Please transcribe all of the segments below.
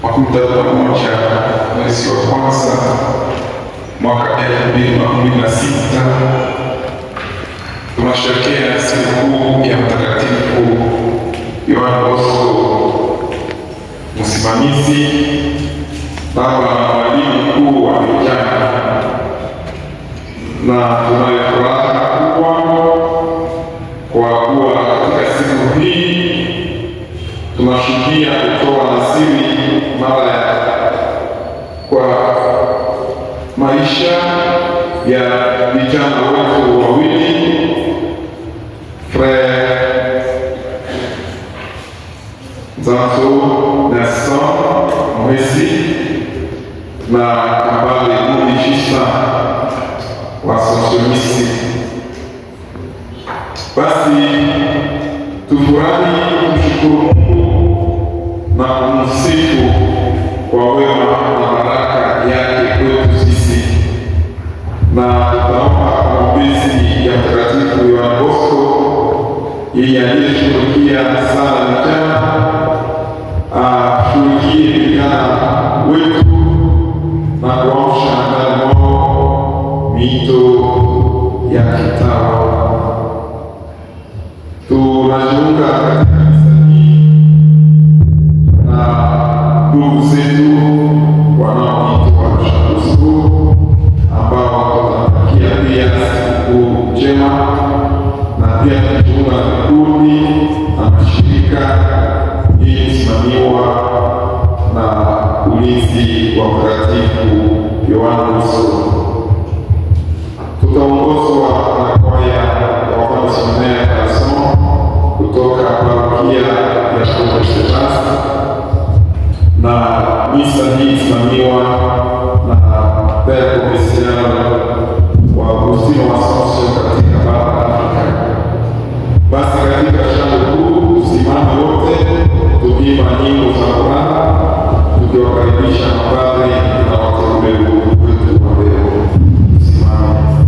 31 mwezi wa kwanza mwaka 2016 tunasherehekea sikukuu ya Mtakatifu Yohane Bosco, msimamizi, baba na mwalimu mkuu wa vijana, na tunayo furaha kubwa kwa kuwa katika siku hii tunashuhudia kutoa nasiri mara kwa maisha ya vijana wetu wawili, Frère Nzanzo Nelson Mwesi na Kambale Mudishisa wa Sosialisi. Basi tufurahi kumshukuru Mungu na kumsifu kwa wema na baraka yake kwetu sisi, na tutaomba maombezi ya Mtakatifu Yohane Bosco, yeye aliyeshughulikia sana vijana, ashughulikie vijana wetu na kuamsha ndani mwao miito ya kitawa. Tunajiunga katika kanisa hii na ndugu zetu wanaoitwa Shabusu ambao tunatakia pia sikukuu njema, na pia tunajiunga na vikundi na mashirika ili kusimamiwa na ulinzi wa Mtakatifu Yohane Bosco. Tutaongozwa na kwaya ya wafanyakazi Karason kutoka parokia ya Shambwe, na misa hii isimamiwa na Père Provincial wa Agustino wa Assumption katika bara la Afrika. Basi katika shangwe kuu tusimame wote tukiimba nyimbo za furaha tukiwakaribisha mapadri na wateule wetu wa leo. Tusimame.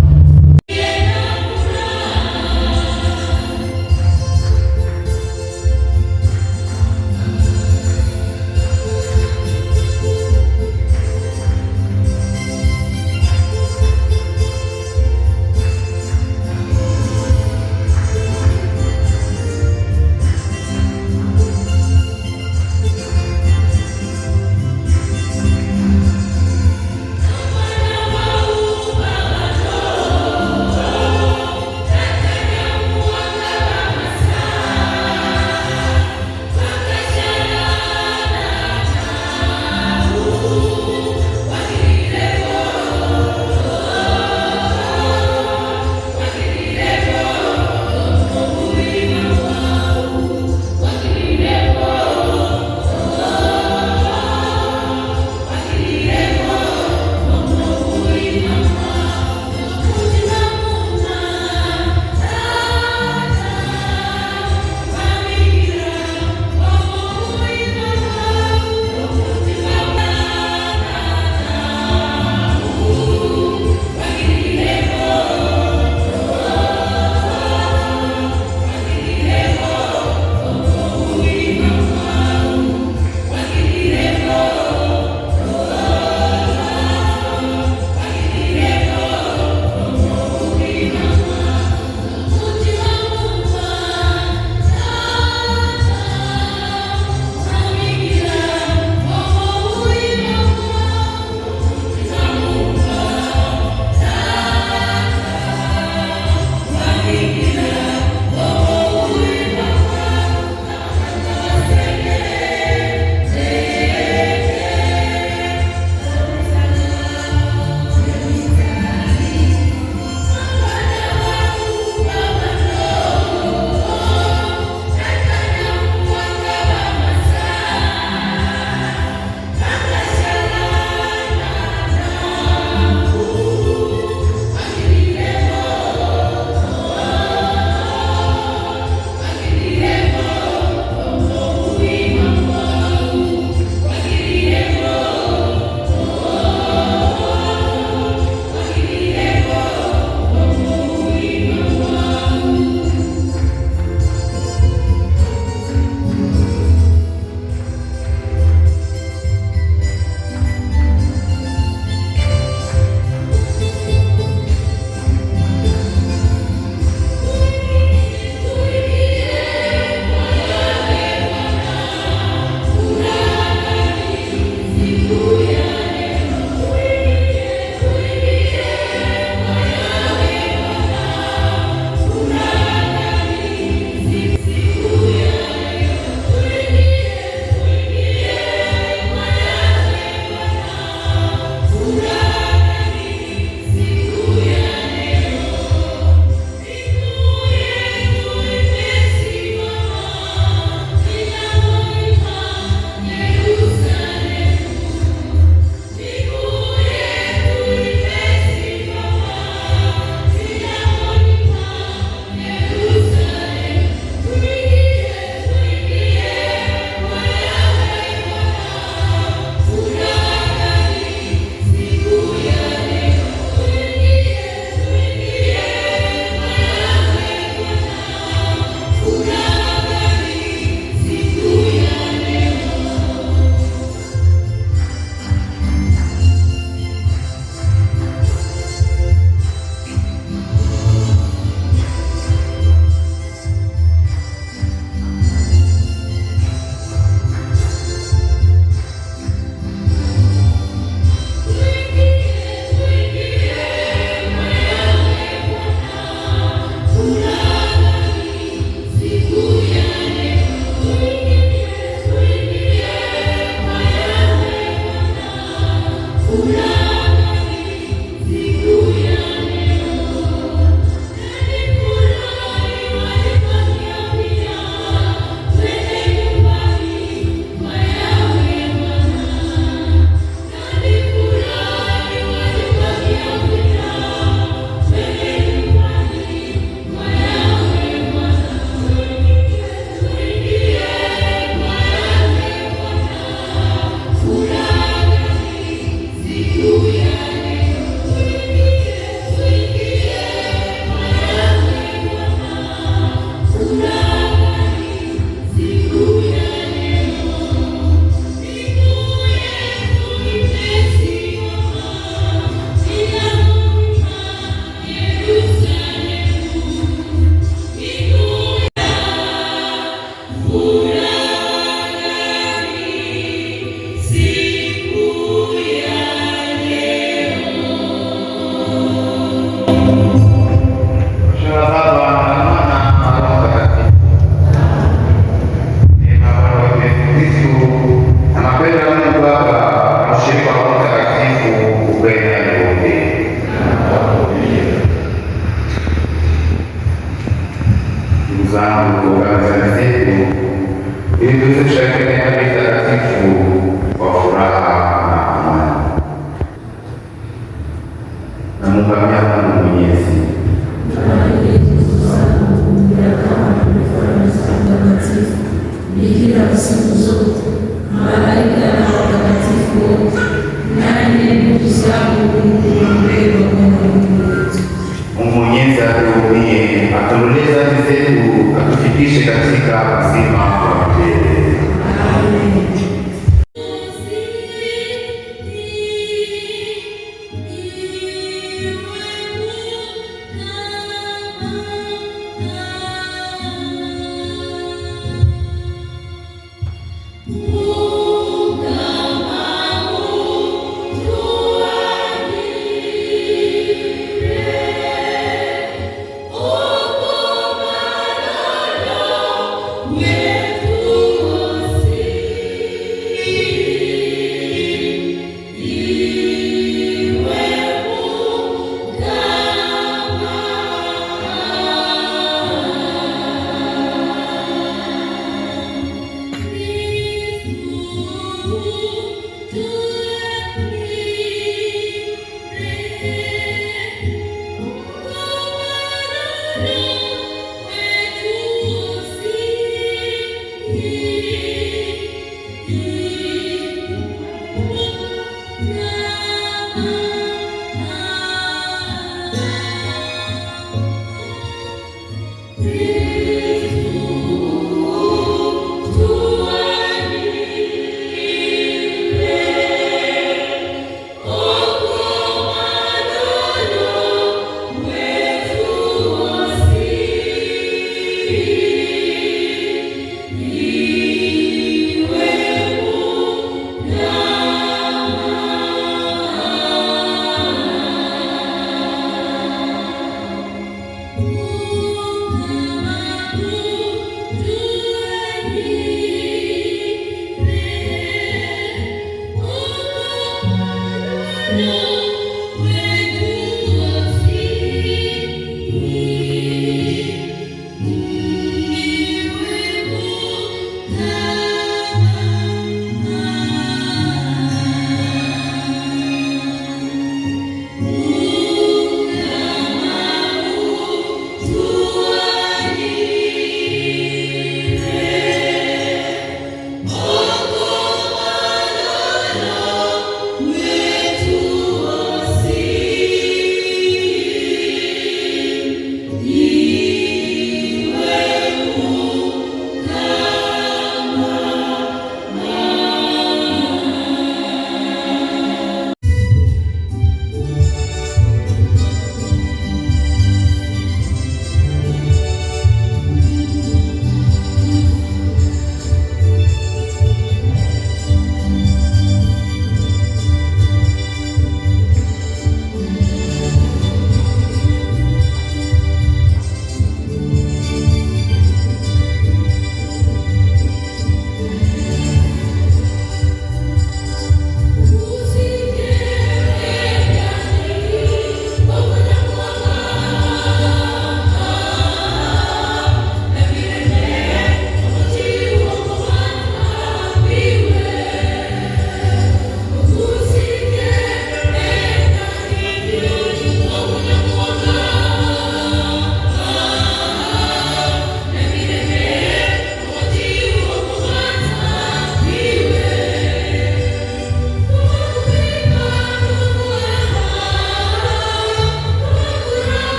wetu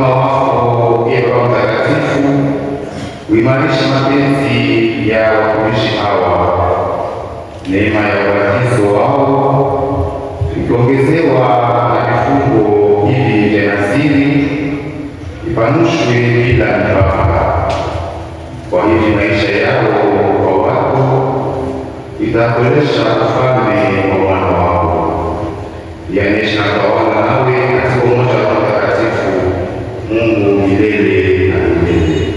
wema wako ee Baba Mtakatifu, uimarishe mapenzi ya watumishi hawa, neema ya ubatizo wao ikiongezewa na vifungo hivi vya naziri ipanushwe bila mipaka. Kwa hivi maisha yao kwa watu itaboresha ufalme wa mwana wako, yanesha na tawala nawe katika umoja wa Mtakatifu Mungu milele na milele.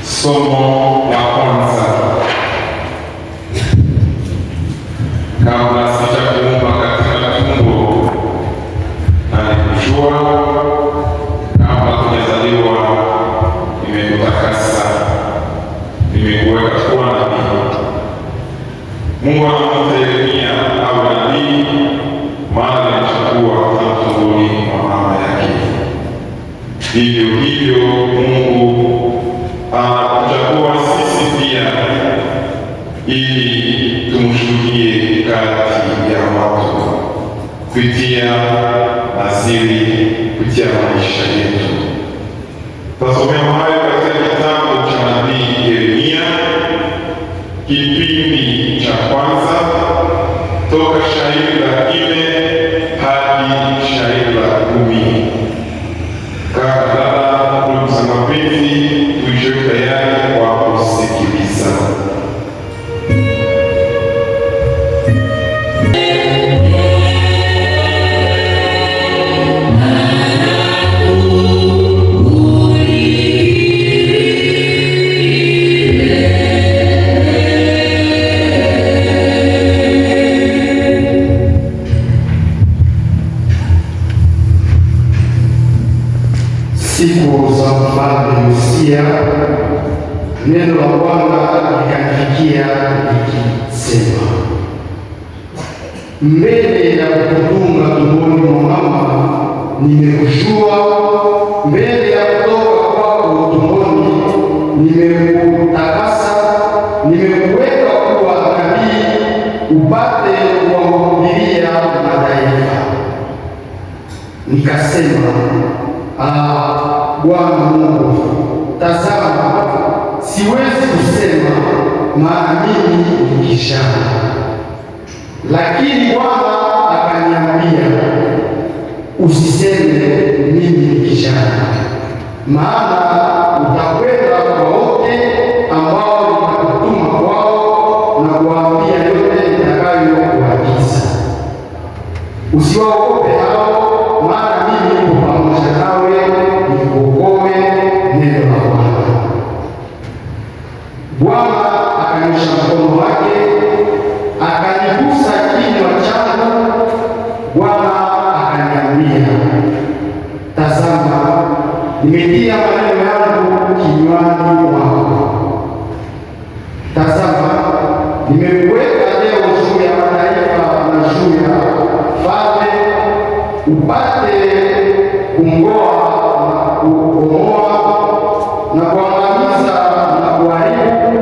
Somo la kwanza. Kabla sijakuumba katika tumbo nalikujua, kabla tumezaliwa nimekutakasa, nimekuweka kuwa nabii. Mungu anamwita Yeremia awe nabii, maana alimchagua tangu tumboni mwa mama yake. Vivyo hivyo Mungu anatuchagua sisi pia ili tumshuhudie kati ya watu kupitia naziri, kupitia maisha yetu. Tasomea hayo katika kitabu cha nabii Yeremia kipindi cha kwanza toka shairi la 4 hadi shairi la 10. Kaka ndugu zangu wapenzi, tujiweke tayari kwa kusikiliza. Siku za mfalme Yosia, neno la Bwana likanifikia likisema, mbele ya kukudunga tumboni mwa mama nimekujua, mbele ya kutoka kwako tumboni nimekutakasa, nimekuweka kuwa nabii upate kuwahubiria mataifa. Nikasema, Bwana Mungu, tazama, siwezi kusema, maana mimi ni kijana. Lakini Bwana akaniambia, usiseme mimi ni kijana, maana utakwenda kwa wote ambao nitakutuma kwao na kuwaambia yote nitakayokuagiza. Usiwaogope hao, maana mimi niko pamoja nawe nikuokoe. Neno la Bwana. Bwana akanyosha mkono wake akanigusa kinywa changu. Bwana akaniambia, tazama, nimetia maneno yangu kinywani mwako. Tazama, nimekuweka leo juu ya mataifa na juu ya falme, upate kumgoa na kukomoa na kuangamiza na kuharibu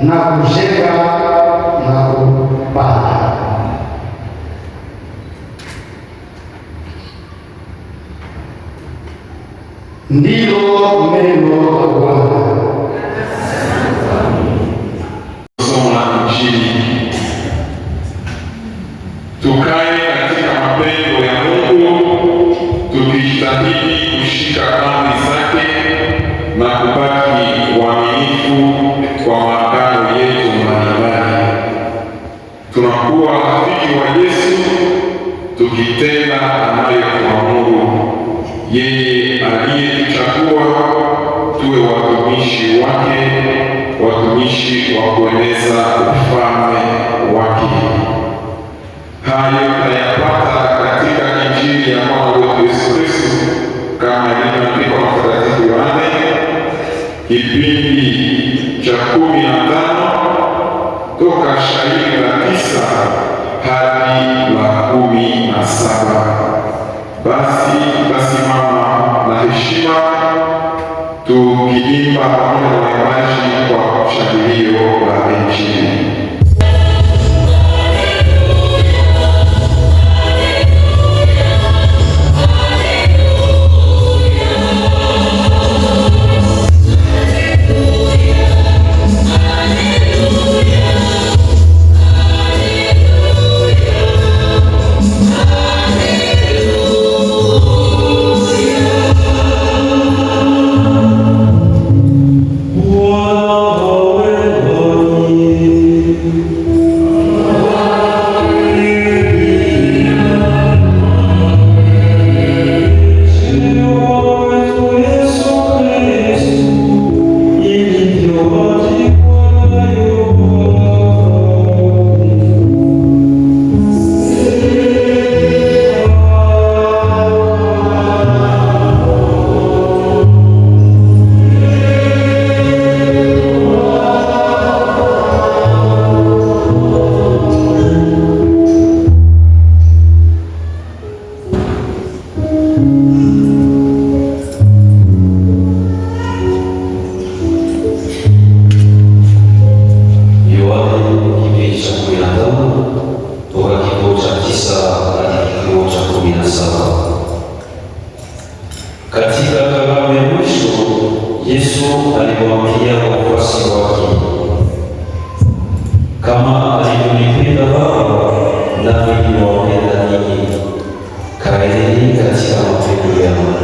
na kujenga na kupanda. Ndilo neno la Bwana. Somo la Injili. Tukae katika mapendo ya Mungu, tukijitahidi kushika amri zake na kubaki waaminifu kwa maagano yetu mbalimbali. Tunakuwa rafiki wa Yesu tukitenda anayotuamuru, yeye aliyetuchagua tuwe watumishi wake, watumishi wa kueneza ufalme wake. Hayo tunayapata katika Injili ya Bwana wetu Yesu Kristo kama ilivyoandikwa na Mtakatifu Yohane kipindi cha 15 toka shairi la 9 hadi la 17. Basi tasimama na heshima tukiimba pamoja na waimbaji kwa shangilio la Injili. zao. Katika karamu ya mwisho, Yesu aliwaambia wafuasi wake, kama alivyonipenda Baba, nami nimewapenda ninyi, kaeni katika mapendo yangu.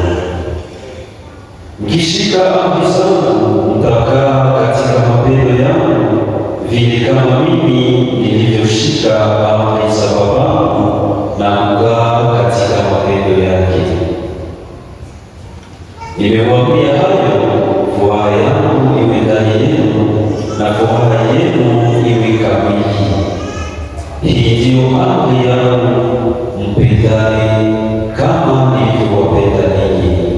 Mkishika amri zangu, mtakaa katika mapendo yangu, vile kama mimi nilivyoshika amri za Babangu na kukaa katika mapendo yake. Nimewaambia hayo, furaha yangu iwe ndani yenu na furaha yenu iwe kamili. Hii ndiyo amri yangu, mpendane kama nilivyowapenda ninyi.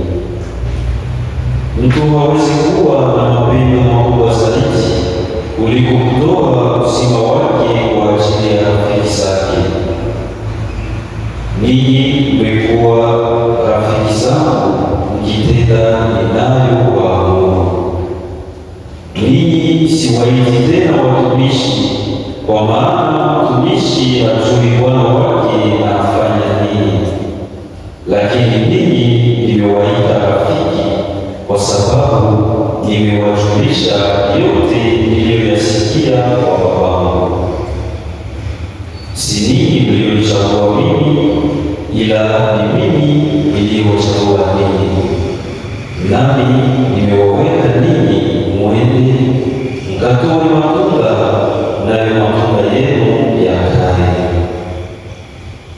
Mtu hawezi kuwa na mapendo makubwa zaidi kuliko kutoa uzima wake kwa ajili ya rafiki zake. Ninyi mmekuwa rafiki zangu mkitenda ninayowaamuru. Ninyi siwaiti tena watumishi, kwa maana mtumishi hajui bwana wake anafanya nini, lakini ninyi nimewaita rafiki, kwa sababu nimewajulisha yote niliyoyasikia kwa Babangu. Si ninyi mlionichagua mimi, ila ni mimi niliyowachagua ninyi, nami nimewaweka ninyi mwende mkatoe matunda, nayo matunda yenu yakae,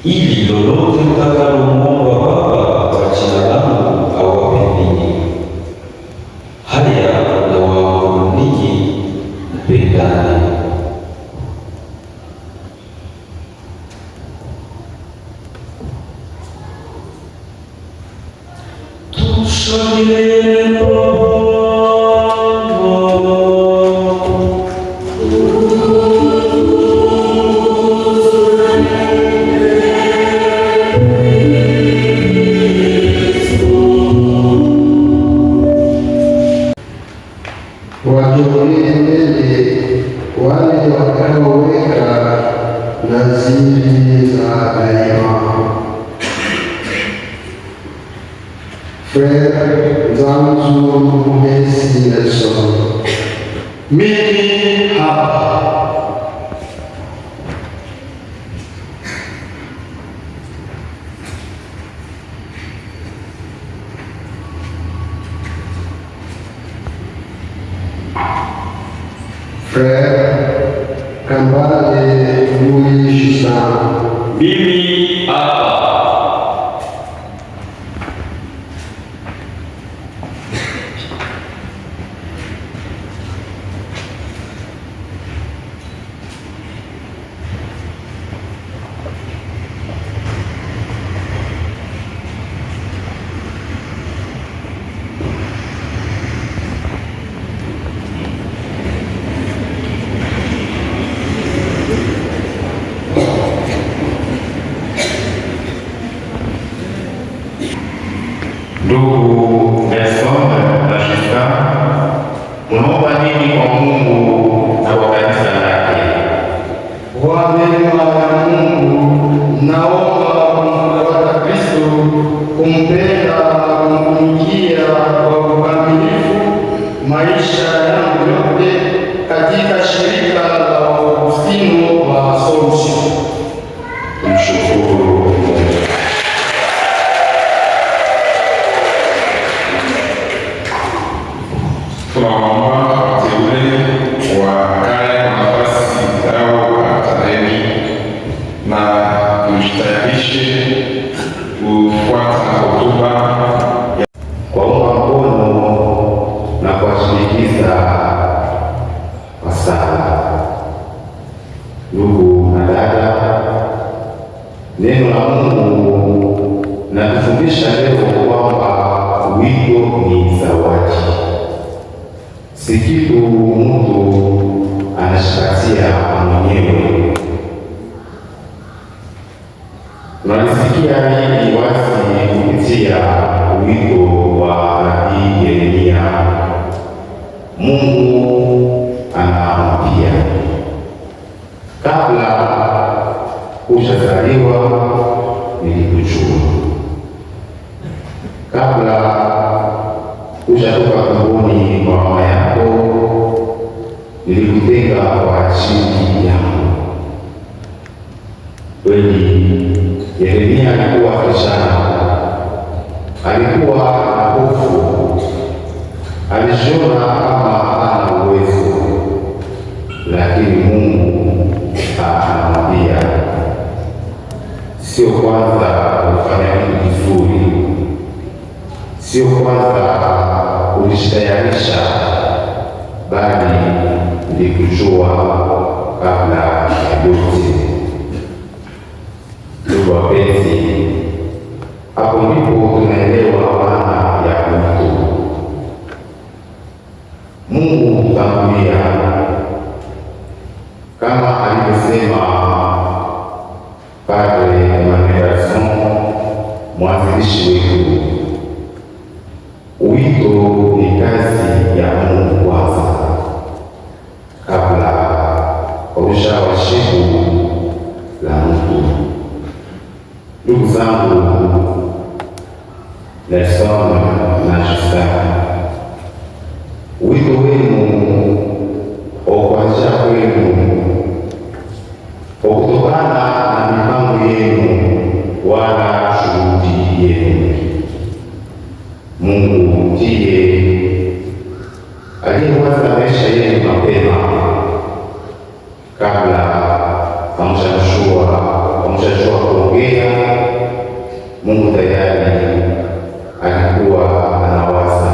ili lolote mtakalomwomba Baba kwa jina langu awape ninyi. Haya nawaamuru ninyi, mpendane. Tushangilie Bwana. Wajionee mbele wale watakaoweka nadhiri za daima. Frère Zanzu Messi Nelson. Mimi hapa. Frère Kambale Louis Justin. Mimi hapa. Ndugu Nelson na Justin, unaomba nini kwa Mungu na kwa kanisa lake? Kwa neema ya Mungu naomba kumfuata Kristo, kumpenda na kumtumikia kwa ukamilifu maisha yangu yote katika shirika la Augustino wa Assumption. Tumshukuru Mungu. Tunaomba wateule wakae kwa nafasi zao atareni na tujitayarishe kufuata hotuba kuwaunga mkono na kuwashinikiza kwa sala. Ndugu na dada, neno la Mungu linatufundisha leo kwamba wito ni zawadi, si kitu mtu anashipatia mwenyewe. Tunalisikia hili wazi kupitia wito wa nabii Yeremia. Mungu anamwambia, kabla hujazaliwa nilikujua, toka tumboni mwa mama yako nilikutenga kwa ajili yangu. Kweli Yeremia alikuwa kijana, alikuwa na hofu, alijiona kama hana uwezo, lakini Mungu anamwambia, sio kwanza kufanya kitu kizuri, sio kwanza kujitayarisha, bali nilikujua kabla ya yote. Ndugu wapenzi, hapo ndipo tunaelewa maana ya wito. Mungu hutangulia, kama alivyosema Padre Emmanuel, mwanzilishi wetu. Wito ni kazi ya Mungu kwanza, kabla ushawishiku la mtu. Ndugu zangu Nelson na Justin, wito wenu okuanzia kwenu okutokana na mipango yenu wala shuhudi yenu. Mungu ndiye aliyewaza maisha yenu mapema, kabla hamjajua kuongea. Mungu tayari alikuwa anawaza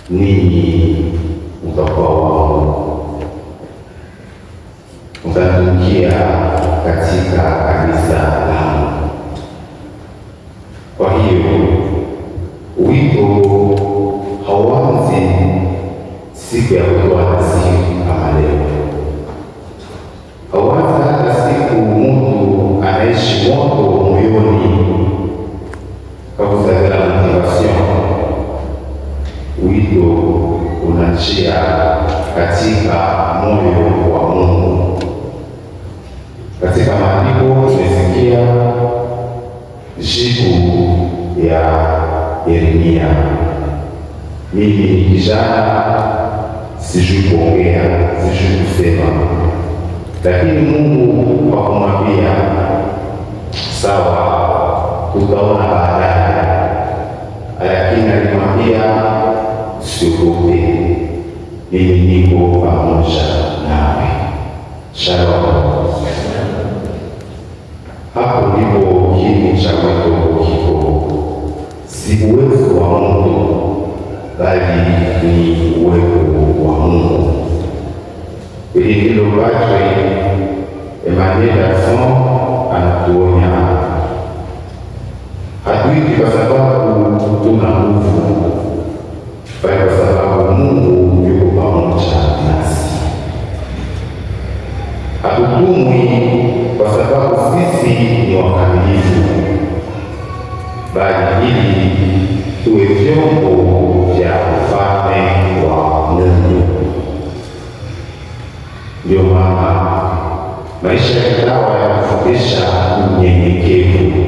ninyi mtakuwa wangu, mtatumikia katika kanisa langu. Kwa hiyo wito hauanzi siku ya kutoa nasihi kama leo, hauanzi hata siku mtu anaishi moto moyoni kakuzavela motivation. Wito unachia katika moyo wa Mungu. Katika maandiko tumesikia jibu ya Yeremia, mimi ni kijana, sijui kuongea, sijui kusema. Lakini Mungu akamwambia, sawa, tutaona baadaye. Lakini alimwambia, usiogope, mimi niko pamoja nawe. Shalom. Hapo ndipo kiini cha wito kiko. Si uwezo wa mtu, bali ni uwepo wa Mungu. Hili ndilo Padre Emmanuel anatuonya. Hatuiti kwa sababu tuna nguvu, bali kwa sababu Mungu yuko pamoja nasi. Hatutumwi kwa sababu sisi ni wakamilifu, bali ili tuwe vyombo vya ufalme wa Mungu. Ndio maana maisha ya kitawa yanafundisha unyenyekevu.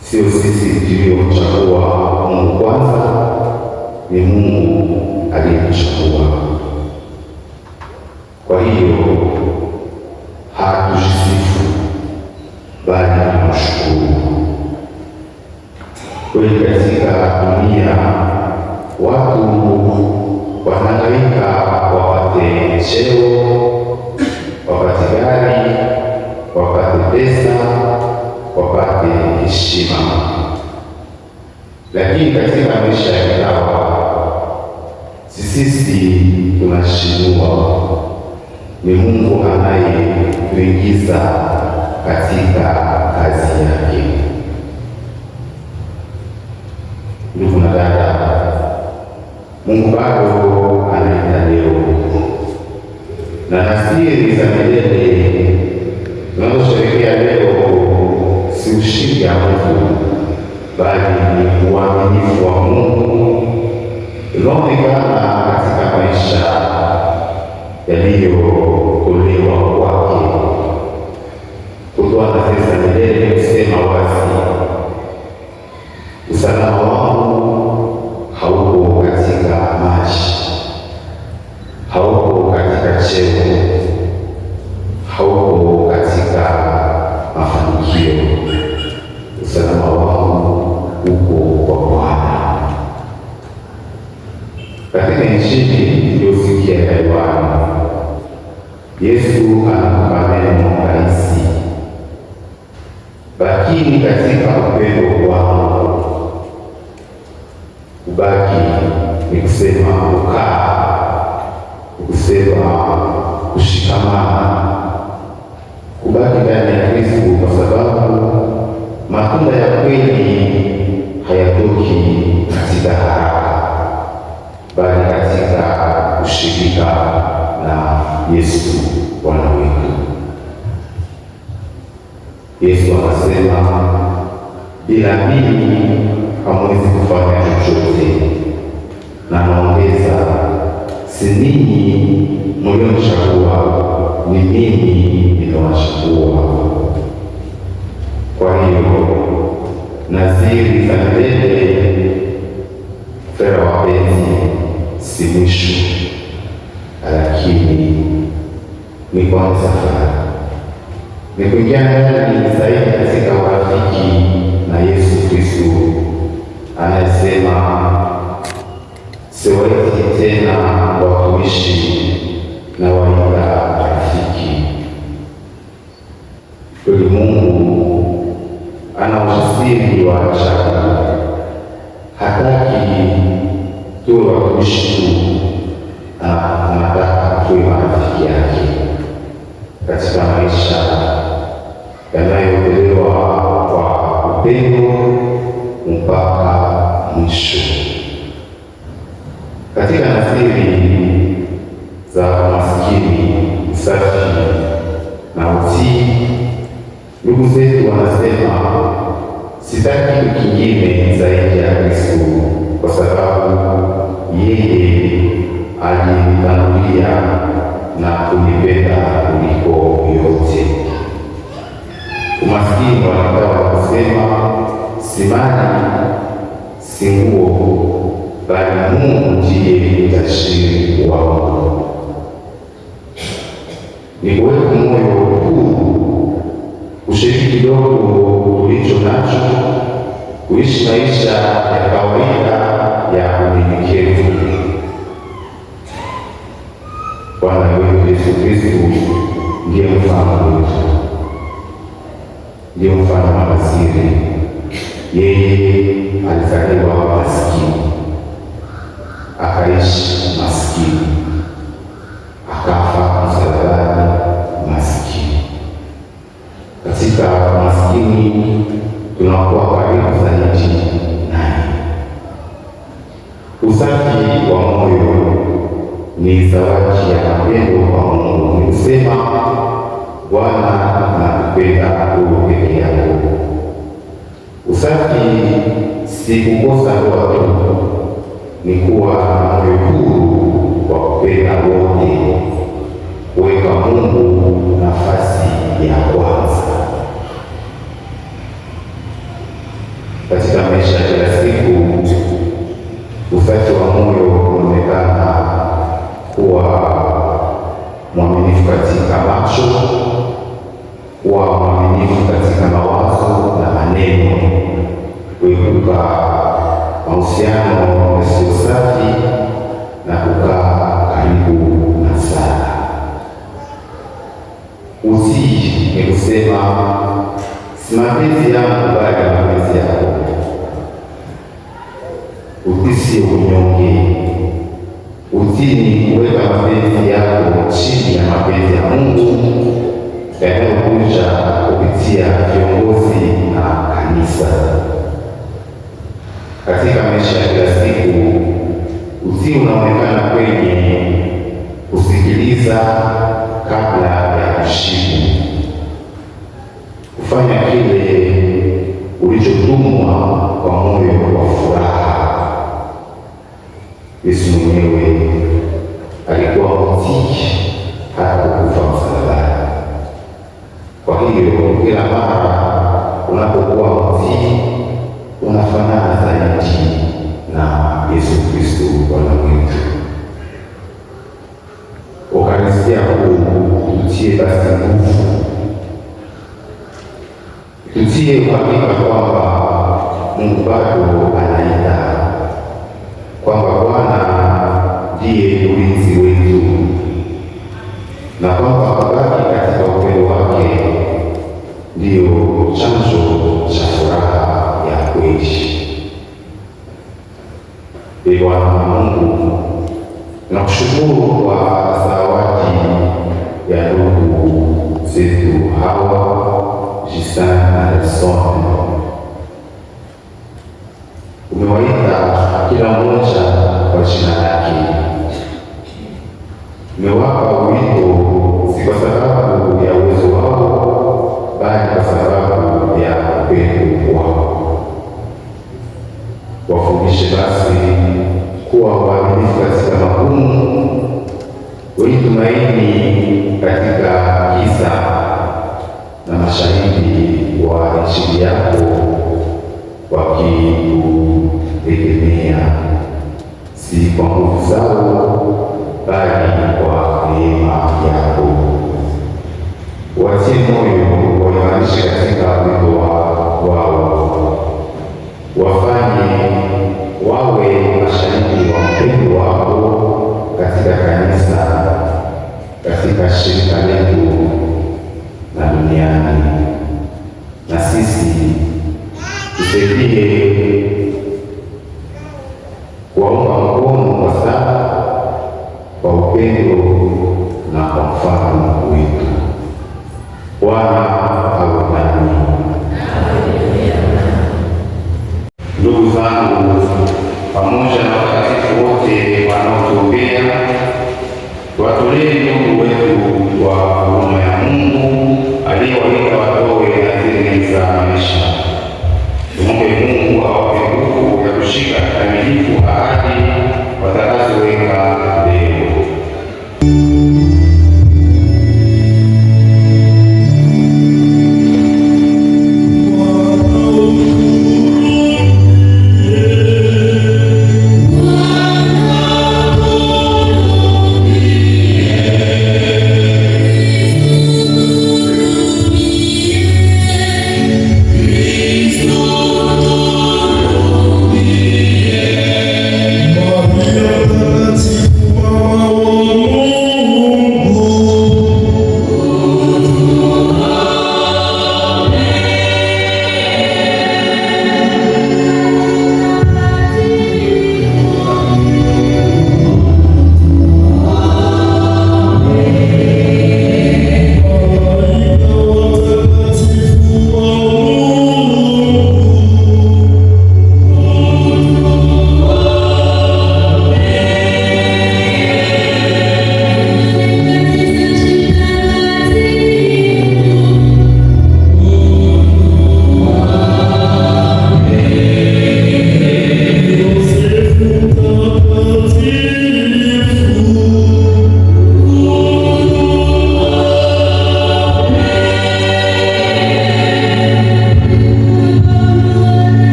Sio sisi tuliochagua Mungu kwanza, ni Mungu aliyechagua. Kwa hiyo hatujisifu, bali tunashukuru. Kweli katika dunia watu wanahangaika wapate cheo, wapate gari, wapate pesa, wapate heshima. Lakini katika maisha ya kitawa sisi tunashindwa. Ni Mungu anayetuingiza katika kazi yake. Ndugu na dada, Mungu bado anaita leo, na nasiri za milele tunazosherehekea leo si ushindi wa mtu, bali ni uaminifu wa Mungu unaonekana katika maisha yaliyotolewa kwake. Kutoa nasiri za milele kusema wazi, hauko katika mafanikio, usalama wao uko kwa Bwana. Katika Injili iliyosikia ya Yohana, Yesu anampa neno rahisi: bakini katika upendo wangu. Kubaki ni kusema kukaa, ni kusema kushikamana, kubaki ndani ya Kristo, kwa sababu matunda ya kweli hayatoki katika haraka, bali katika kushirika na Yesu Bwana wetu. Yesu akasema, bila mimi hamwezi kufanya chochote. Na naongeza, si ninyi mlionichagua, ni mimi nimewachagua. Kwa hiyo nadhiri za milele, fera wapenzi, si mwisho, lakini ni kwanza safari, ni kuingia ndani zaidi katika urafiki na Yesu Kristo anasema, siwaiti tena watumishi na waita rafiki. Kweli Mungu ana ujasiri wa ajabu, hataki tuwe watumishi tu, anataka tuwe marafiki yake katika maisha yanayotolewa kwa upendo mpaka mwisho. Katika nadhiri za maskini, usafi na utii, ndugu zetu wanasema, sitaki kitu kingine zaidi ya Kristo, kwa sababu yeye alinitangulia na kunipenda kuliko yote. Umaskini wanataka kusema, si mali, si nguo, bali Mungu ndiye utajiri wangu. Ni kuweka moyo huu, kushiriki kidogo ulicho nacho, kuishi maisha ya kawaida ya unyenyekevu. Bwana wetu Yesu Kristo ndiye mfano wetu, ndiye mfano wa Masihi. Yeye alizaliwa maskini, akaishi maskini, akafa msalabani maskini. Katika maskini tunakuwa karibu zaidi naye. Usafi wa moyo ni zawadi ya mapendo kwa Mungu. Ni kusema, Bwana nakupenda wewe peke yako. Usafi si kukosa ndoa tu, ni kuwa na moyo huru wa kupenda wote, kuweka Mungu nafasi ya kwanza katika maisha ya kila siku. Usafi wa moyo unaonekana kuwa mwaminifu katika macho, kuwa mwaminifu katika mawazo na maneno, kuepuka mahusiano yasiyo safi na kukaa karibu na sala. Utii ni kusema, si mapenzi yangu bali mapenzi yako. Utii sio unyonge. Utii ni kuweka mapenzi yako chini ya mapenzi ya Mungu yanayokuja kupitia viongozi na kanisa. Katika maisha ya kila siku, utii unaonekana kwenye kusikiliza kabla ya kujibu, kufanya kile ulichotumwa kwa moyo wa furaha. Yesu mwenyewe alikuwa mtii hata kufa msalabani. Kwa hiyo kila mara unapokuwa mtii, unafanana zaidi na Yesu Kristo Bwana wetu. Ukaristia huu utii tutie basi nguvu, tutie uhakika kwamba Mungu bado anaita, kwamba Bwana ndiye ulinzi wetu, na kwamba kubaki katika upendo wake ndiyo chanzo cha furaha ya kweli. Ee Bwana Mungu, nakushukuru kwa zawadi ya ndugu zetu hawa Justin na Nelson. Umewaita kila mmoja kwa jina lake, umewapa wito si kwa sababu ya uwezo wao, bali kwa sababu ya upendo wao. Wafundishe basi kuwa waaminifu katika magumu, wenye tumaini katika giza, na mashahidi wa Injili yako, wakikutegemea si kwa nguvu zao, bali kwa neema yako. Watie moyo, waimarishe katika wito wao, wafanye wawe mashahidi wa upendo wako katika kanisa, katika shirika letu na duniani. Na sisi tusaidie kuwaunga mkono kwa sala, kwa upendo na kwa mfano wetu. Bwana awe nani. Ndugu zangu, pamoja na watakatifu wote wanaotuombea, watolee ndugu wetu wa huruma ya Mungu aliyewaita watowe nadhiri za maisha. Tumwombe Mungu awape nguvu ya kushika kikamilifu ahadi watakazoweka leo. Wow.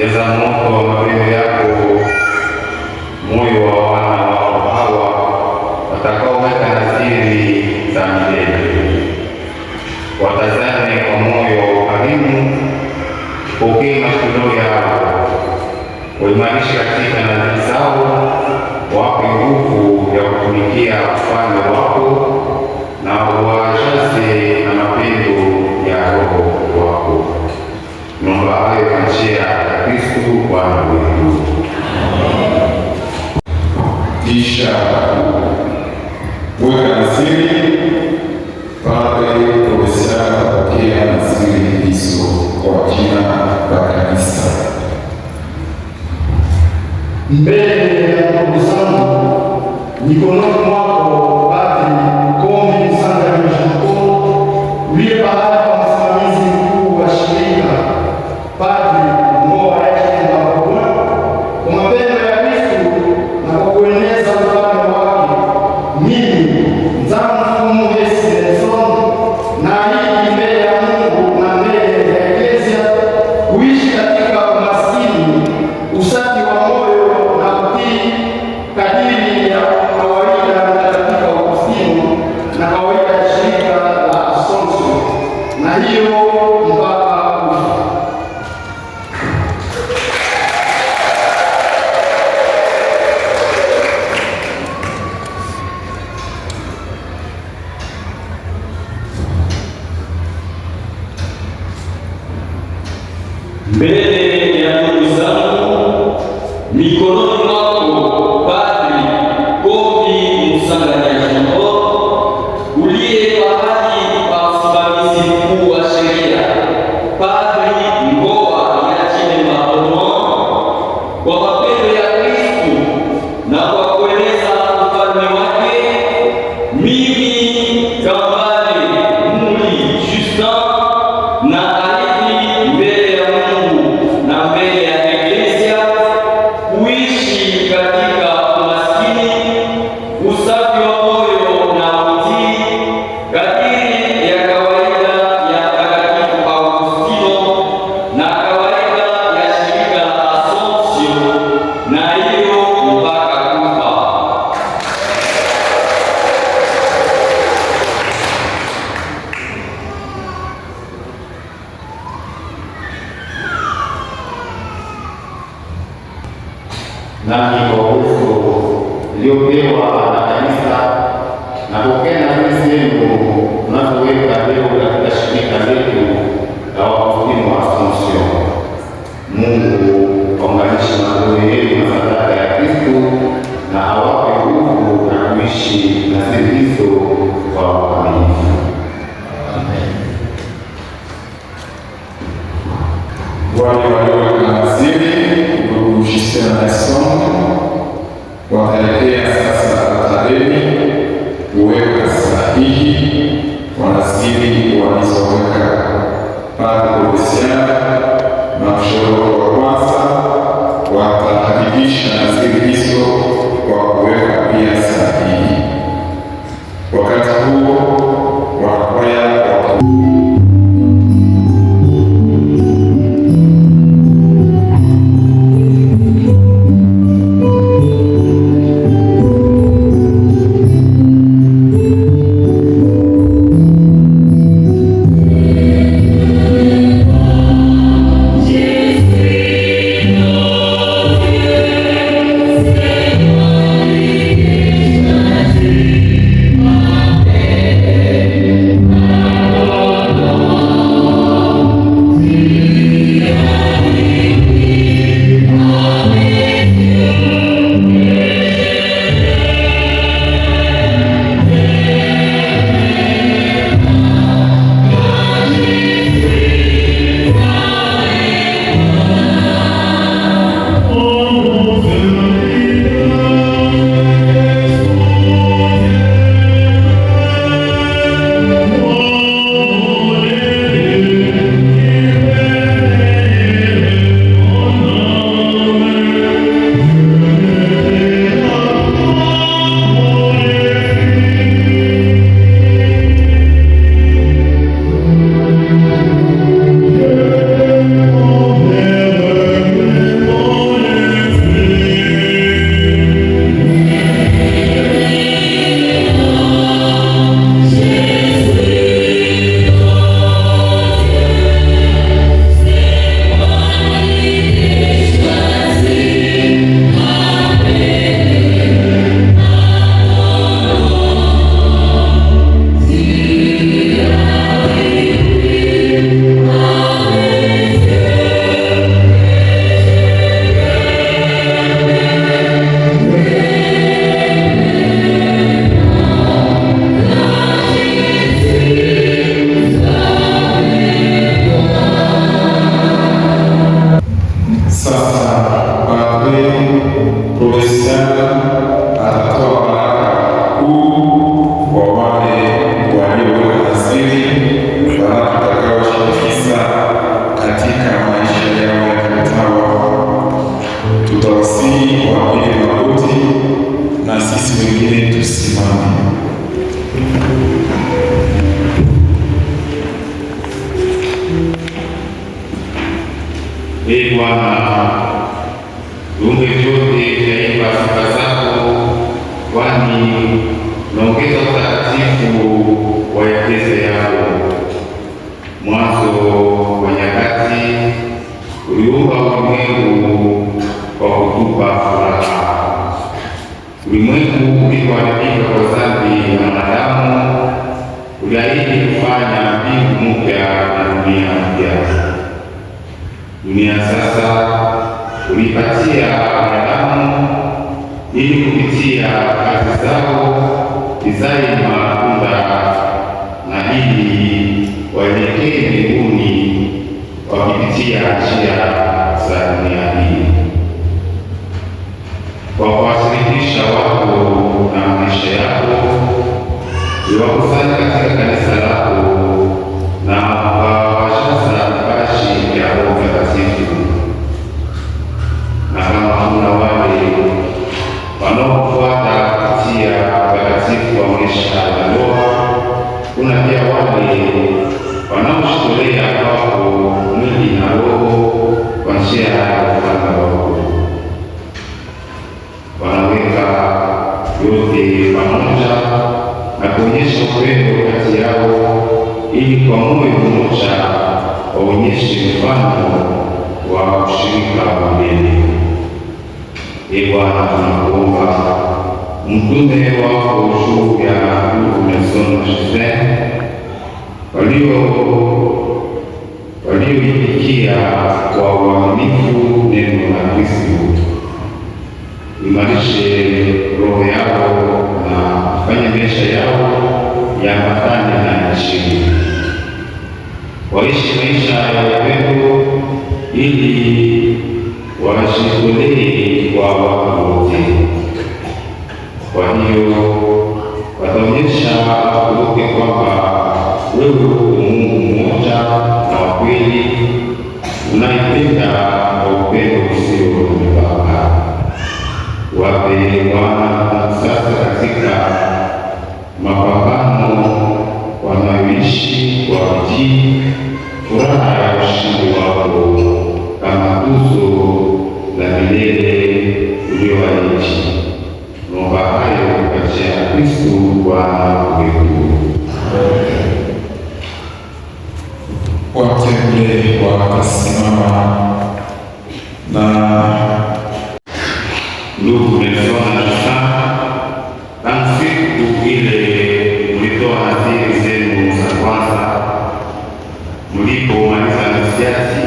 jaza moto wa mapendo yako moyo wa wana wako hawa watakaoweka nadhiri za milele. Watazame kwa moyo wa ukarimu, pokee matoleo yao, waimarishe katika nadhiri zao, wape nguvu ya kutumikia ufalme wako na wajaze na mapendo ya Roho wako. Naomba hayo kwa njia ya Kristo Bwana wetu. Kisha weka nadhiri. Padre Teresiana atapokea nadhiri hizo kwa jina la Kanisa. Mbele ya ndugu zangu, mikononi mwako Padre Kombi Musanga Mshoko, uliye bahari wa msimamizi mkuu wa shirika Padre Ngoa Etienne Bakoma, kwa mapendo ya Kristo na kwa kueneza ufalme wake, mimi mzangu Mhesi Nelson naahidi mbele ya Mungu na mbele ya Eklesia kuishi katika umaskini, usafi wa moyo na kutii kadiri ya kawaida na katika Ukristo na kawaida ya shirika la Assumption, na hiyo mpaka kufa. Mbele ya ndugu zangu, mikononi mwako Padri Kombi Musanga Mshoko, uliye bahari wa msimamizi mkuu wa sheria Padri Ngoa Etienne Bakoma, kwa mapendo ya Kristo na kwa kueneza ufalme wake, mimi Kambale Muli Justin na ahidi mbele ya Mungu na mbele ya Eklesia kuishi katika umaskini, usafi wa moyo na utii kadiri ya kawaida ya Mtakatifu Augustino na kawaida ya shirika la Assumption, na hiyo mpaka kufa. Nami kwa uwezo uliopewa na Kanisa napokea nadhiri zenu mnazoweka leo katika shirika letu la Waagustino wa Assumption. Mungu aunganishe matoleo yenu na sadaka ya Kristo na awape nguvu na kuishi nadhiri hizo kwa uaminifu. Wale walioweka nadhiri, ndugu Justin na Nelson, wataelekea sasa altareni kuweka sahihi kwa nadhiri walizoweka. Padre Teresiana na mshauri wa kwanza watahakikisha nadhiri hizo kwa kuweka pia sahihi. Wakati huo wanakwaya Ee Bwana, viumbe vyote vyaimba sifa zako, kwani unaongeza utakatifu wa Eklesia yako. Mwanzo wa nyakati uliumba ulimwengu kwa kutupa furaha. Ulimwengu ulipoharibika kwa dhambi ya wanadamu, uliahidi kufanya mbingu mpya na dunia mpya. Dunia sasa ulipatia wanadamu ili kupitia kazi zao izae matunda na ili waelekee mbinguni wakipitia njia za dunia hii. Kwa kuwashirikisha watu na maisha yako, uliwakusanya katika kanisa lako na kuwajaza vipaji vya Roho Mtakatifu. Na kama kuna wale wanaofuata kupitia utakatifu wa maisha ya ndoa, kuna pia wale wanaojitolea kwako mwili na roho kwa njia ya ufalme wako. Wanaweka yote pamoja na kuonyesha upendo kati yao, ili kwa moyo mmoja waonyeshe mfano wa ushirika wa milele. Ee Bwana, tunakuomba mtume wako juu ya ndugu Nelson na Josephine walioitikia kwa uaminifu neno la Kristo, imarishe roho yao na kufanya maisha yao yaambatane na Injili. Waishi maisha ya upendo ili wajitolee kwa watu wote. Kwa hiyo wataonyesha watu wote kwamba wewe uko Mungu mmoja na wa kweli, unaipenda kwa upendo usio na mipaka. Wape Bwana sasa katika mapambano wanayoishi kwa bidii furaha ya ushindi wako kama tuzo la milele ulioahidi. Naomba hayo kupitia Kristo Bwana wetu. Wateule watasimama na ndugu Nelson na Josephine, tangu siku ile mlitoa nadhiri zenu za kwanza, mlipomaliza nasiati,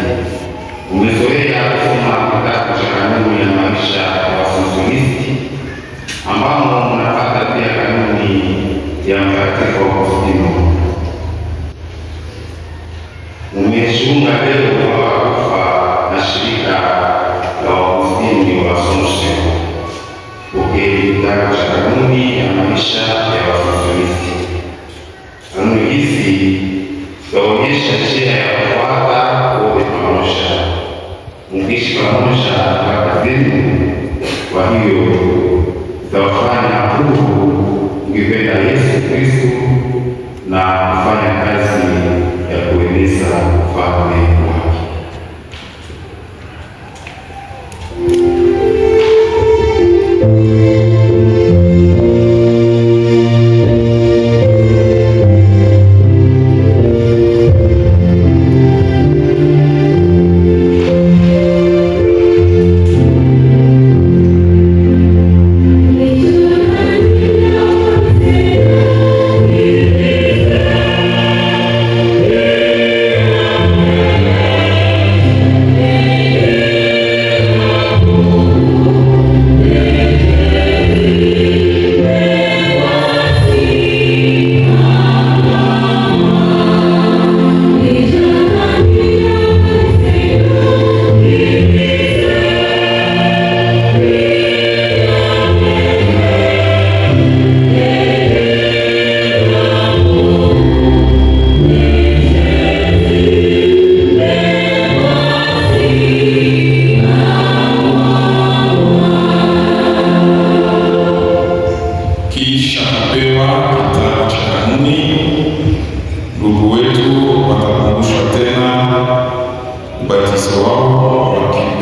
umezoea kusoma kitabu cha kanuni ya maisha ya Waassumptionisti, ambamo mnapata pia kanuni ya Mtakatifu Augustino. Umejiunga leo kwa kufa na shirika la Waagustini wa Assumption, kitabu cha kanuni ya maisha ya Waassumptionisti. Kanuni hizi zitaonyesha njia ya kufuata wote pamoja, mkiishi pamoja mpaka zenu. Kwa hiyo zitawafanya huru mkipenda Yesu Kristo na kufanya kazi ya kueneza ufalme wake.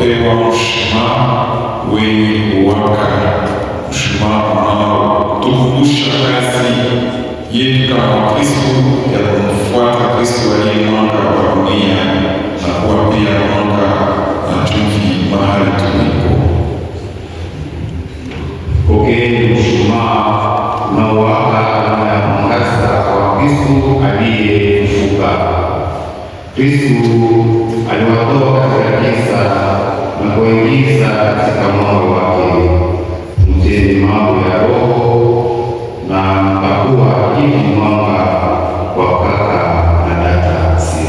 tutapewa mshumaa wenye kuwaka, mshumaa unaotukumbusha kazi yetu kama Wakristo ya kumfuata Kristo aliye mwanga wa dunia na kuwa pia mwanga na chumvi mahali tulipo. Pokeeni mshumaa unaowaka alama ya mwangaza wa Kristo aliyefufuka. Kristo aliwatoa katika giza na kuingiza katika mwanga wake. Mteni mambo ya Roho na mtakuwa hivi mwanga wa kaka na dada asili.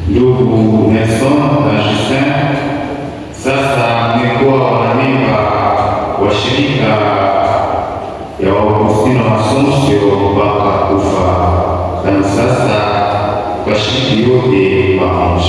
Ndugu Nelson na Justin, sasa mmekuwa wanamemba wa shirika washiriki wote pamoja.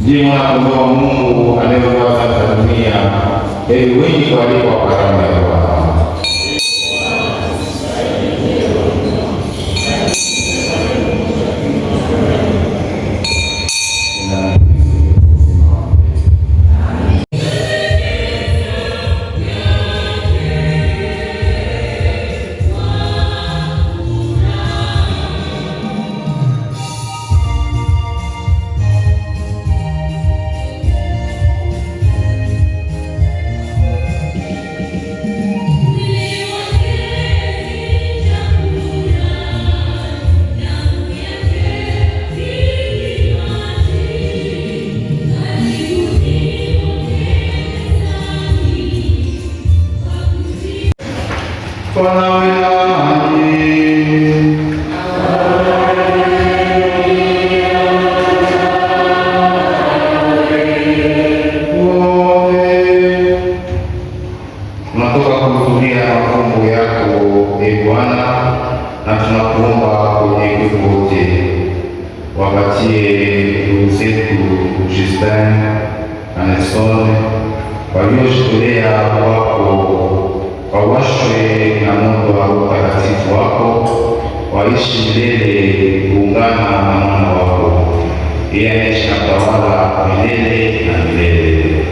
Ndiye mwana-kondoo wa Mungu anayeondoa dhambi za dunia. Heri wengi kualikwa kwa karamu ya Bwana. waliojitolea wako wawashwe na moto wa Roho Mtakatifu wako, waishi milele kuungana na mwana wako, yeye anaishi na kutawala milele na milele.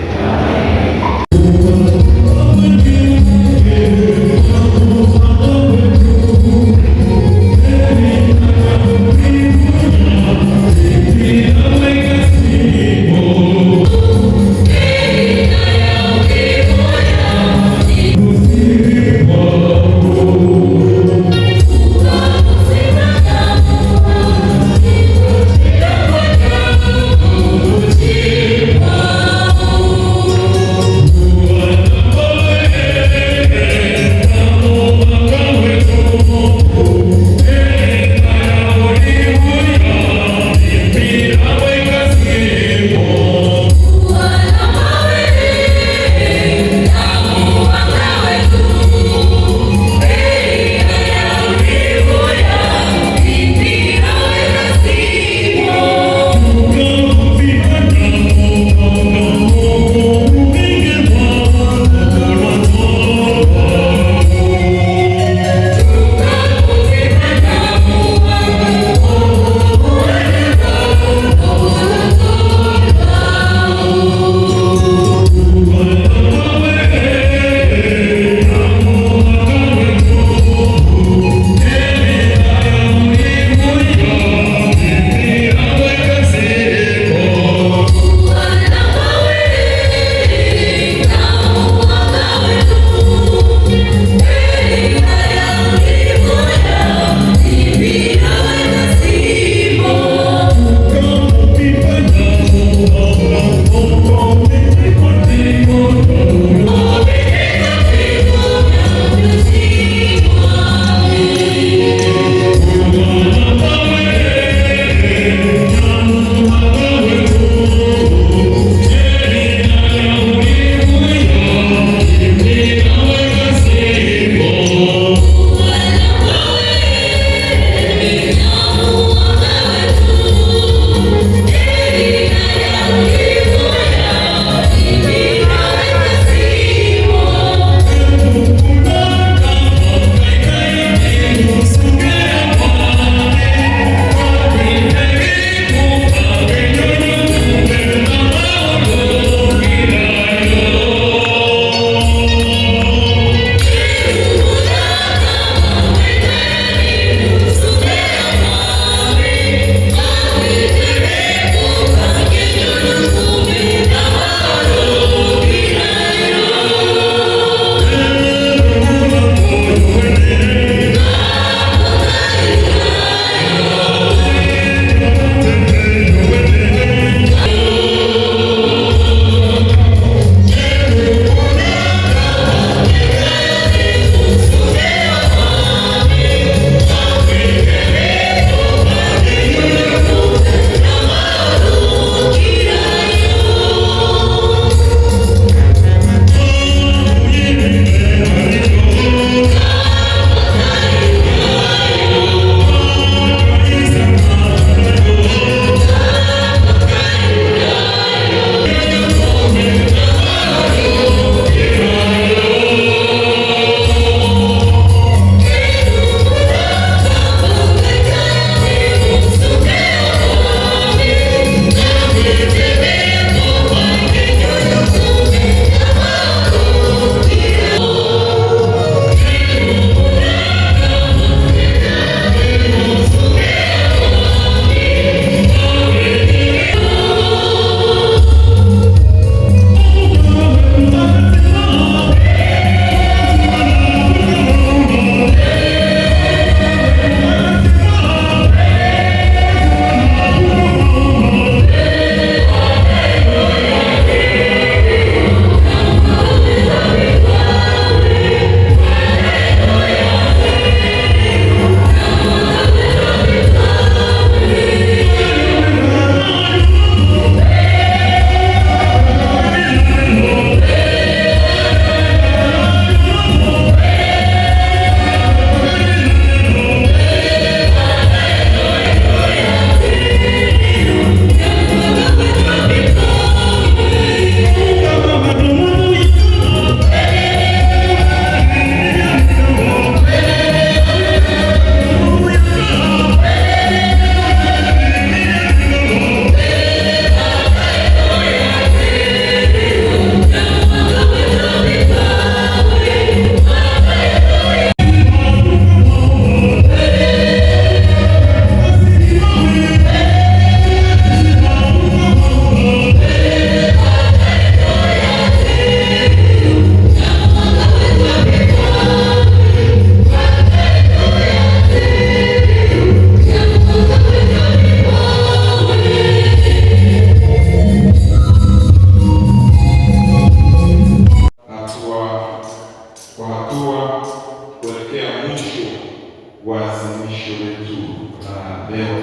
leo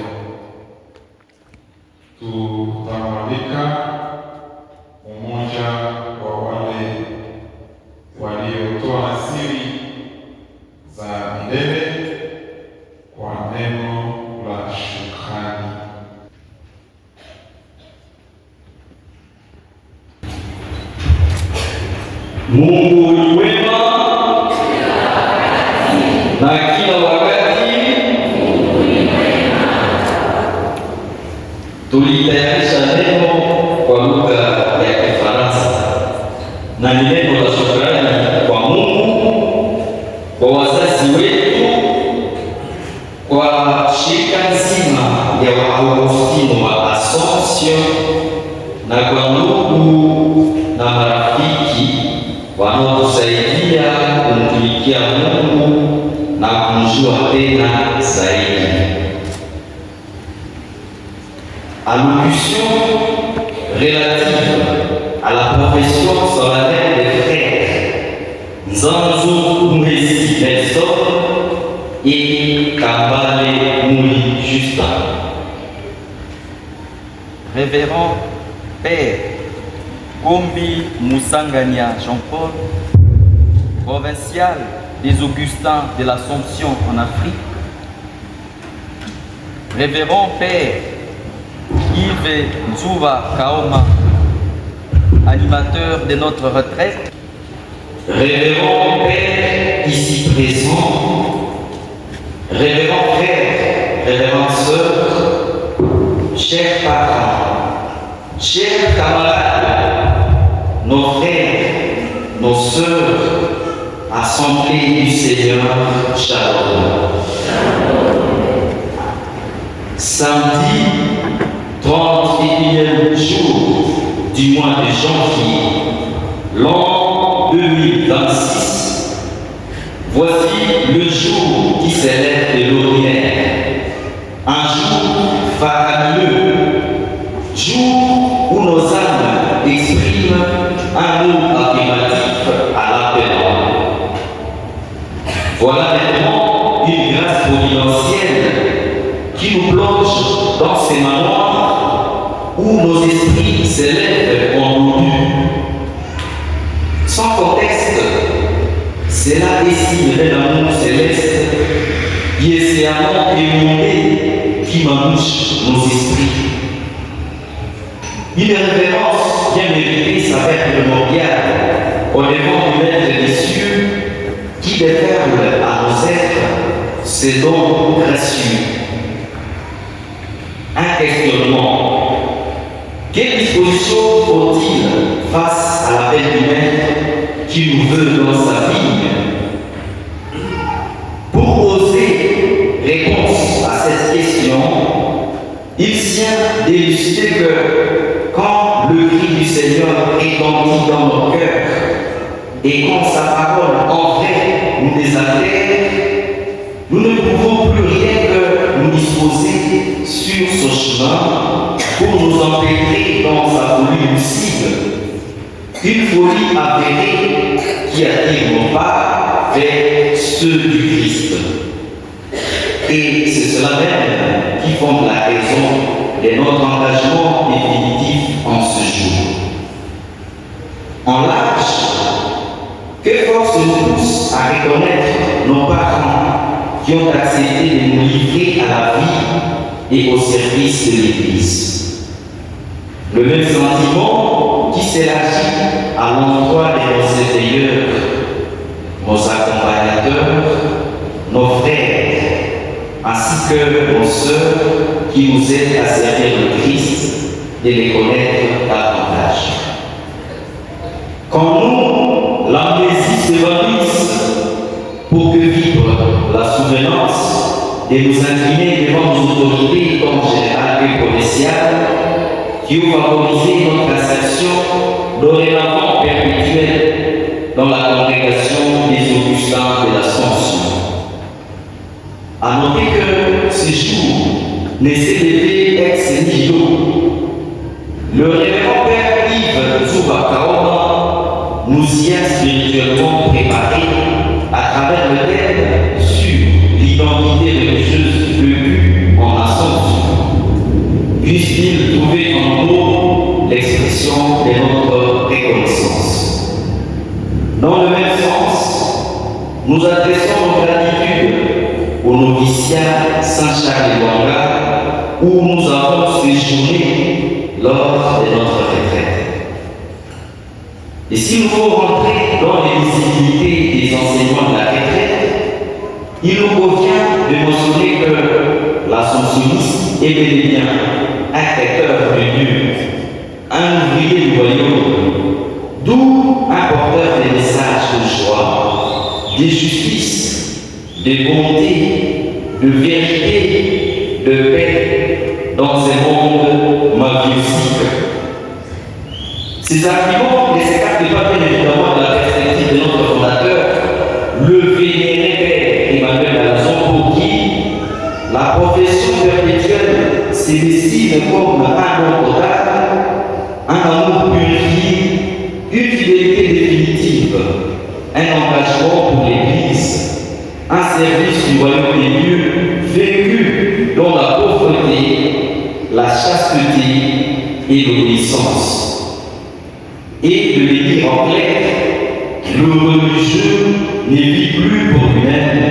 tutamwalika mmoja wa wale waliotoa siri za milele kwa neno la shukrani. Mungu ni mwema na kila wakati. Tulitayarisha neno kwa lugha ya Kifaransa na ni neno la shukrani kwa Mungu, kwa wazazi wetu, kwa shirika nzima ya Waagustino wa Assumption na kwa ndugu na marafiki wanaotusaidia kumtumikia Mungu na kumjua tena zaidi. Allocution relative à la profession solennelle des frères Nzanzu Muhesi Nelson et Kambale Mouli Justin. Révérend Père Kombi Moussangania Jean-Paul, provincial des Augustins de l'Assomption en Afrique. Révérend Père Yves Nzouva Kaoma, animateur de notre retraite. Révérend Père ici présent, révérend frère, révérende sœur, chers parents, chers camarades, nos frères, nos sœurs, assemblée du Seigneur, Shalom. Samedi 31e jour du mois de janvier, l'an 2026. Voici le jour qui s'élève de l'ordinaire, un jour faramineux, jour où nos âmes expriment un mot affirmatif à l'appel. Voilà maintenant une grâce providentielle qui nous plonge dans ces manoirs où nos esprits s'élèvent en nous. Sans conteste, c'est là et signe de l'amour céleste qui est séamment émondé qui manouche nos esprits. Une révérence bien méritée s'avère primordiale au devant du Maître des cieux qui déferle à nos êtres ses dons gracieux. Un questionnement. Quelle disposition faut-il face à l'appel du Maître qui nous veut dans sa vie? Pour oser réponse à cette question, il vient d'élucider que quand le cri du Seigneur retentit dans nos cœurs et quand sa parole en vrai nous désaltère, nous ne pouvons plus rien que nous disposer sur ce chemin pour nous empêtrer dans sa folie lucide, une folie avérée qui attire nos pas vers ceux du Christ. Et c'est cela même qui fonde la raison de notre engagement définitif en ce jour. En l'âge, que force nous pousse à reconnaître nos parents qui ont accepté de nous livrer à la vie et au service de l'Église. Le même sentiment qui s'élargit à l'endroit de nos serviteurs, nos accompagnateurs, nos frères, ainsi que nos sœurs qui nous aident à servir le Christ et les connaître davantage. Quand nous, l'amnésie s'évanouisse pour que vibre la souvenance de nous incliner devant nos autorités comme générales et provinciales qui ont favorisé notre insertion dorénavant perpétuelle dans la congrégation des Augustins de l'Assomption. À noter que ce jour ne s'est levé ex nihilo. Le révérend Père Yves Nzouva Kaoma nous y a spirituellement préparés à travers le thème sur l'identité religieuse vécue en Assomption. où nous avons séjourné lors de notre retraite. Et s'il nous faut rentrer dans les visibilités des enseignements de la retraite, il nous convient de mentionner que l'assomptionniste est bel et bien un traiteur de Dieu, un ouvrier du royaume, d'où un porteur des messages de joie, de justice, de bonté, de vérité, de paix dans ce monde magnifique. Ces arguments ne s'écartent pas bien évidemment de la perspective de notre fondateur, le vénéré Père Emmanuel Alzon, pour qui la profession perpétuelle se dessine comme un don total, un amour purifié, une fidélité définitive, un engagement pour l'Église, un service du royaume des dieux vécu dans la pauvreté, la chasteté et l'obéissance. Et de les dire en clair, le religieux ne vit plus pour lui-même,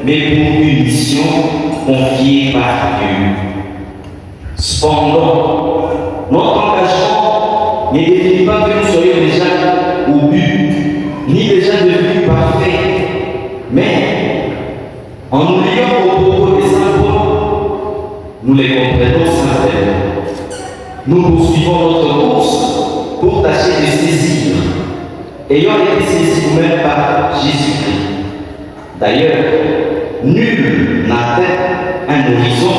mais pour une mission confiée par Dieu. Cependant, notre engagement ne définit pas que nous soyons déjà au but, ni déjà devenus parfaits, mais en nous liant au propos des saints Paul, nous les comprenons certainement. Nous poursuivons notre course pour tâcher de saisir, ayant été saisis nous-mêmes par Jésus-Christ. D'ailleurs, nul n'atteint un horizon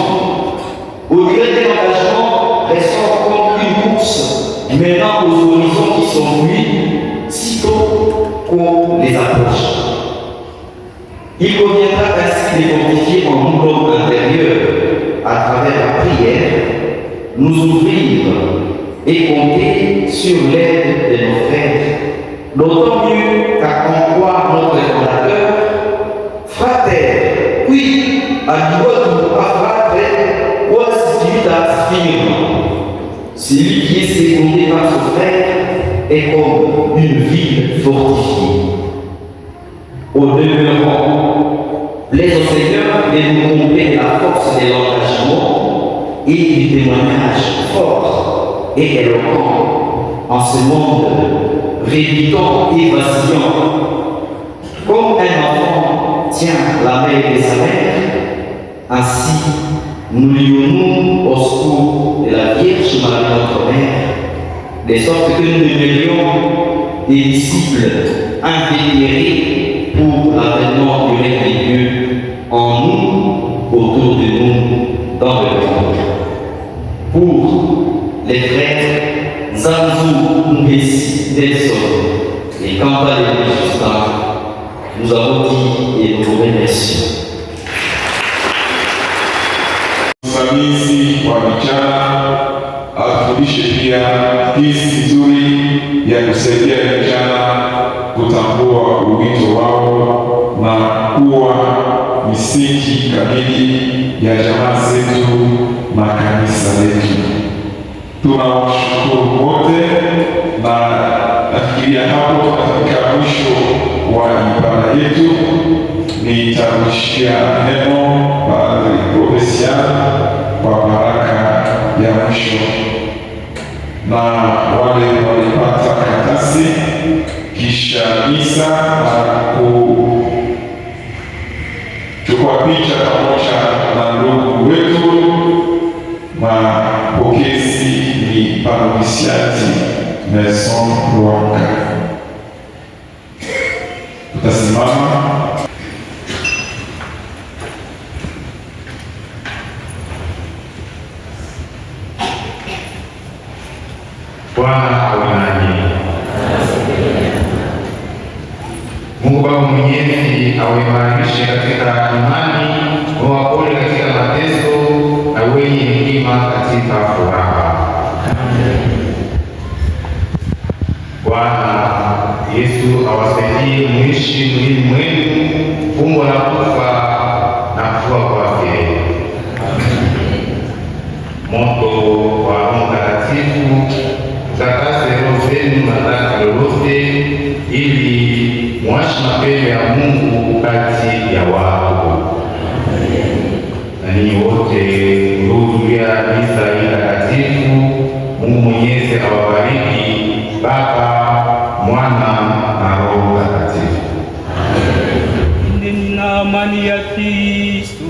au-delà de l'engagement ressort comme une course menant aux horizons qui sont fuis sitôt qu'on les approche. Il conviendra ainsi de fortifier en nous l'homme intérieur à travers la prière, nous ouvrir et compter sur l'aide de nos frères, d'autant mieux qu'à en croire notre fondateur, frater, oui, à niveau à frater, ou à celui qui est secondé par son frère est comme une ville fortifiée. Au demeurant, les enseignants de nous combler la force de l'engagement et du témoignage fort et éloquent en ce monde réduitant et vacillant. Comme un enfant tient la main de sa mère, ainsi nous lions-nous au secours de la Vierge Marie notre Mère, de sorte que nous devenions des disciples invétérés pour l'avènement du règne de Dieu en nous, autour de nous, dans le monde. Pour les frères Zanzou Mbessi Delson et Kamba de Justin, nous avons dit et nous vous remercions. Msimamizi wa vijana atufundishe pia jinsi nzuri ya kusaidia vijana kutambua uwito wao na kuwa misingi kamili ya jamaa zetu na kanisa letu. Tunawashukuru wote na nafikiria hapo tunafika mwisho wa ibada yetu. Nitarudishia neno Padre Provincial kwa baraka ya mwisho, na wale walipata karatasi kisha misa na kuchukua picha pamoja na ndugu wetu. Mapokezi ni Panovisiati Maison Rwaka. Tutasimama. Bwana awe nanyi. Mungu Baba Mwenyezi awaimarishe katika imani, wawapole katika mateso na wenye hekima katika furaha. Bwana Yesu awasaidie muishi mwilini mwenu fumbo la kufa na kufua kwake. Moto wa Roho Mtakatifu takase roho zenu na taka lolote, ili mwashi mapendo ya Mungu kati ya watu. Na ninyi wote mliohudhuria misa hii takatifu. Mungu Mwenyezi awabariki Baba, Mwana na Roho Mtakatifu. Nendeni na amani ya Kristo.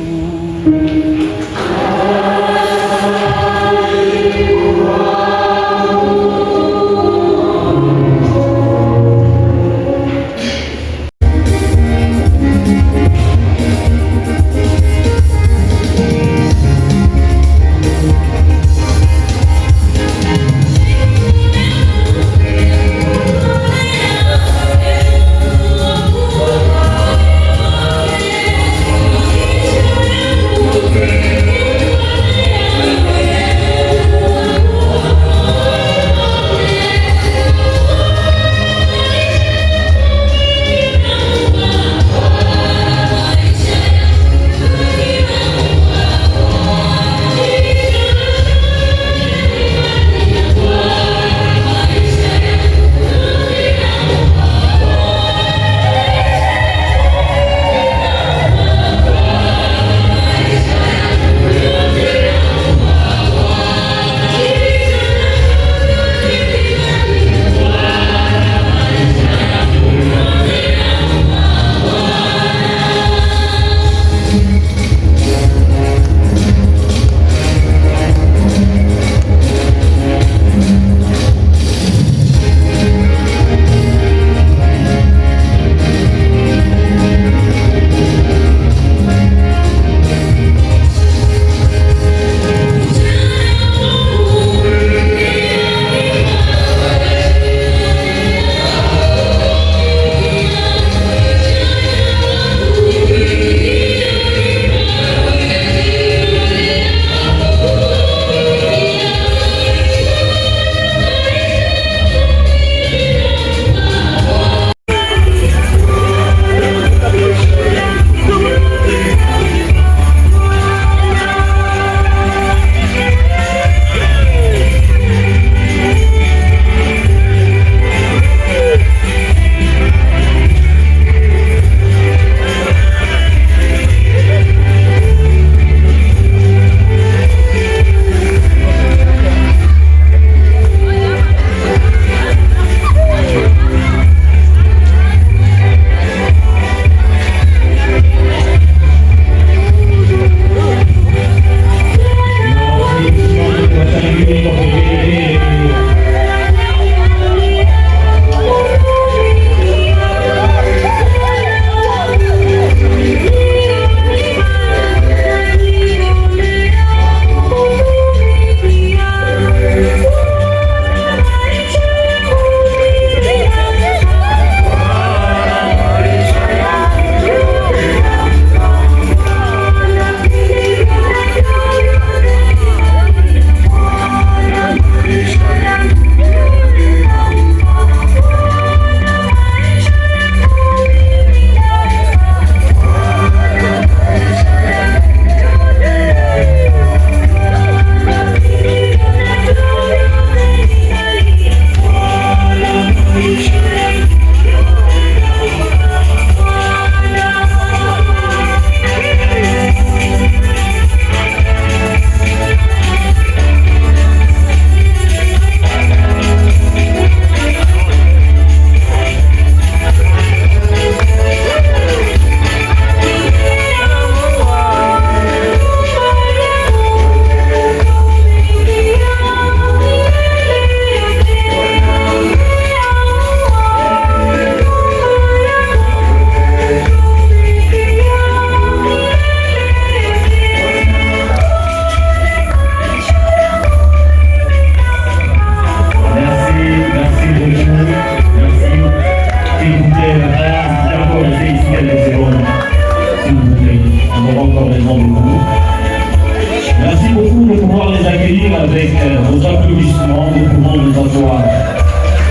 Merci beaucoup de pouvoir les accueillir avec vos applaudissements, de pouvoir nous avoir.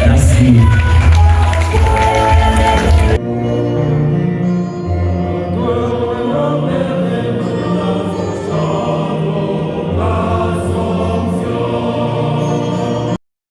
Merci.